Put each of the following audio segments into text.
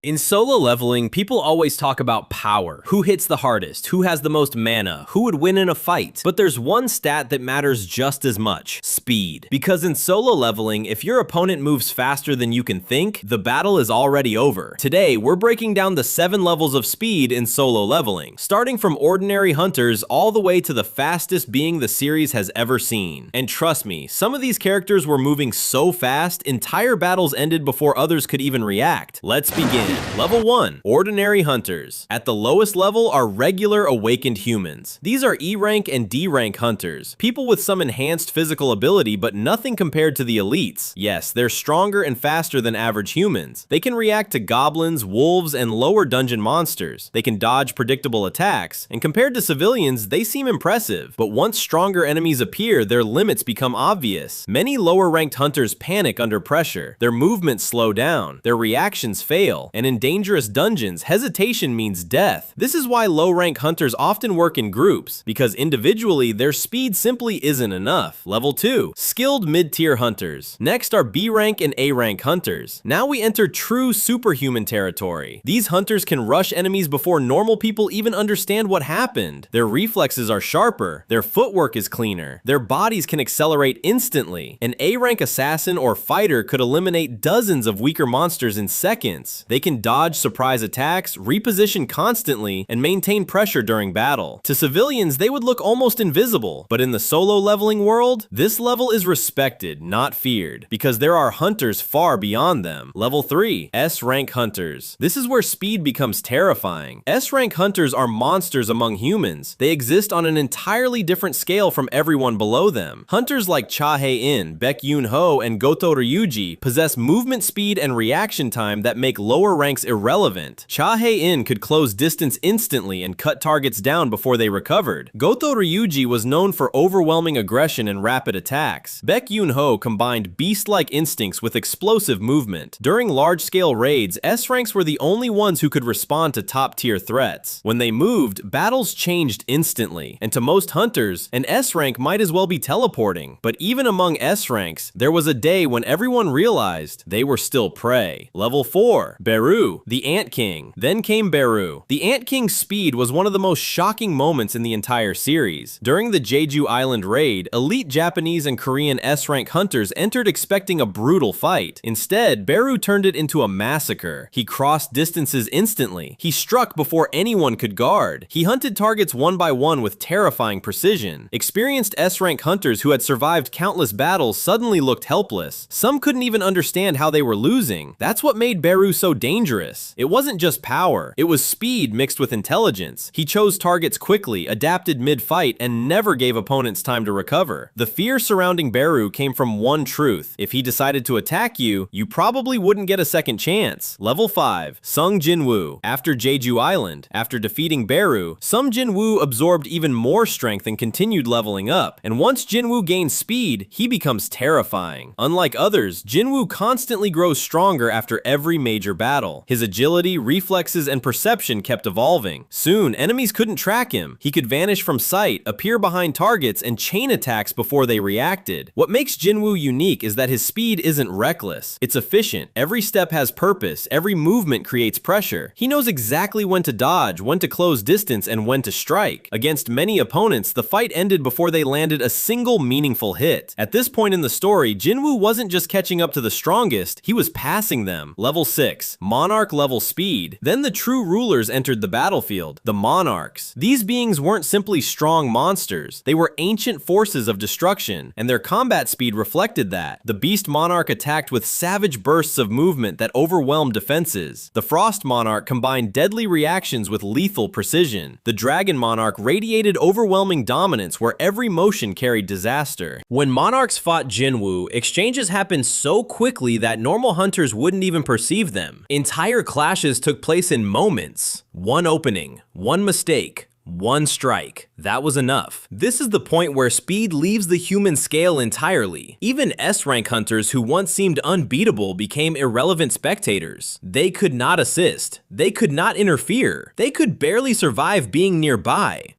In solo leveling, people always talk about power. Who hits the hardest? Who has the most mana? Who would win in a fight? But there's one stat that matters just as much: speed. Because in solo leveling, if your opponent moves faster than you can think, the battle is already over. Today, we're breaking down the 7 levels of speed in solo leveling, starting from ordinary hunters all the way to the fastest being the series has ever seen. And trust me, some of these characters were moving so fast, entire battles ended before others could even react. Let's begin. Level 1. Ordinary Hunters. At the lowest level are regular awakened humans. These are E rank and D rank hunters, people with some enhanced physical ability but nothing compared to the elites. Yes, they're stronger and faster than average humans. They can react to goblins, wolves, and lower dungeon monsters. They can dodge predictable attacks, and compared to civilians, they seem impressive. But once stronger enemies appear, their limits become obvious. Many lower ranked hunters panic under pressure. Their movements slow down, their reactions fail, and in dangerous dungeons, hesitation means death. This is why low-rank hunters often work in groups, because individually, their speed simply isn't enough. Level 2. Skilled mid-tier hunters. Next are B-rank and A-rank hunters. Now we enter true superhuman territory. These hunters can rush enemies before normal people even understand what happened. Their reflexes are sharper, their footwork is cleaner, their bodies can accelerate instantly. An A-rank assassin or fighter could eliminate dozens of weaker monsters in seconds. They can dodge surprise attacks, reposition constantly, and maintain pressure during battle. To civilians, they would look almost invisible, but in the solo leveling world, this level is respected, not feared, because there are hunters far beyond them. Level 3. S-rank hunters. This is where speed becomes terrifying. S-rank hunters are monsters among humans. They exist on an entirely different scale from everyone below them. Hunters like Hae-In, Baek-Yoon-ho, and Goto Ryuji possess movement speed and reaction time that make lower ranks irrelevant. Hae-In could close distance instantly and cut targets down before they recovered. Goto Ryuji was known for overwhelming aggression and rapid attacks. Baek-Yoon-ho combined beast-like instincts with explosive movement. During large-scale raids, S-ranks were the only ones who could respond to top-tier threats. When they moved, battles changed instantly, and to most hunters, an S-rank might as well be teleporting. But even among S-ranks, there was a day when everyone realized they were still prey. Level 4. Beru, the Ant King. Then came Beru. The Ant King's speed was one of the most shocking moments in the entire series. During the Jeju Island raid, elite Japanese and Korean S-rank hunters entered expecting a brutal fight. Instead, Beru turned it into a massacre. He crossed distances instantly. He struck before anyone could guard. He hunted targets one by one with terrifying precision. Experienced S-rank hunters who had survived countless battles suddenly looked helpless. Some couldn't even understand how they were losing. That's what made Beru so dangerous. It wasn't just power, it was speed mixed with intelligence. He chose targets quickly, adapted mid-fight, and never gave opponents time to recover. The fear surrounding Beru came from one truth: if he decided to attack you, you probably wouldn't get a second chance. Level 5. Sung Jinwoo. After Jeju Island, after defeating Beru, Sung Jinwoo absorbed even more strength and continued leveling up. And once Jinwoo gains speed, he becomes terrifying. Unlike others, Jinwoo constantly grows stronger after every major battle. His agility, reflexes, and perception kept evolving. Soon, enemies couldn't track him. He could vanish from sight, appear behind targets, and chain attacks before they reacted. What makes Jinwoo unique is that his speed isn't reckless. It's efficient. Every step has purpose. Every movement creates pressure. He knows exactly when to dodge, when to close distance, and when to strike. Against many opponents, the fight ended before they landed a single meaningful hit. At this point in the story, Jinwoo wasn't just catching up to the strongest, he was passing them. Level 6. Monarch level speed. Then the true rulers entered the battlefield, the Monarchs. These beings weren't simply strong monsters, they were ancient forces of destruction, and their combat speed reflected that. The Beast Monarch attacked with savage bursts of movement that overwhelmed defenses. The Frost Monarch combined deadly reactions with lethal precision. The Dragon Monarch radiated overwhelming dominance where every motion carried disaster. When Monarchs fought Jinwoo, exchanges happened so quickly that normal hunters wouldn't even perceive them. Entire clashes took place in moments. One opening, one mistake, one strike. That was enough. This is the point where speed leaves the human scale entirely. Even S-rank hunters who once seemed unbeatable became irrelevant spectators. They could not assist. They could not interfere. They could barely survive being nearby.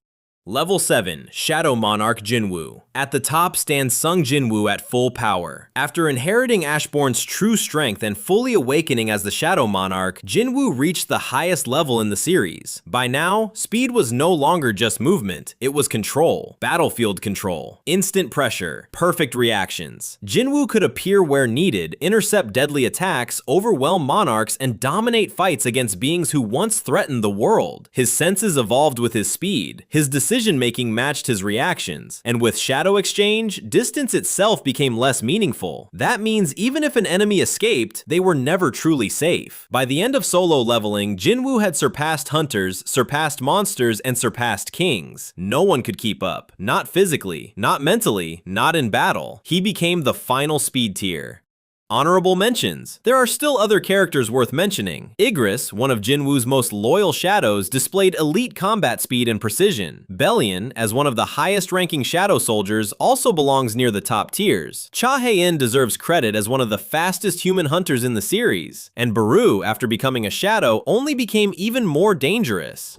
Level 7, Shadow Monarch Jinwoo. At the top stands Sung Jinwoo at full power. After inheriting Ashbourne's true strength and fully awakening as the Shadow Monarch, Jinwoo reached the highest level in the series. By now, speed was no longer just movement, it was control, battlefield control, instant pressure, perfect reactions. Jinwoo could appear where needed, intercept deadly attacks, overwhelm monarchs, and dominate fights against beings who once threatened the world. His senses evolved with his speed, his decision-making matched his reactions, and with Shadow Exchange, distance itself became less meaningful. That means even if an enemy escaped, they were never truly safe. By the end of solo leveling, Jinwoo had surpassed hunters, surpassed monsters, and surpassed kings. No one could keep up. Not physically, not mentally, not in battle. He became the final speed tier. Honorable mentions. There are still other characters worth mentioning. Igris, one of Jinwoo's most loyal shadows, displayed elite combat speed and precision. Bellion, as one of the highest-ranking shadow soldiers, also belongs near the top tiers. Hae-In deserves credit as one of the fastest human hunters in the series. And Beru, after becoming a shadow, only became even more dangerous.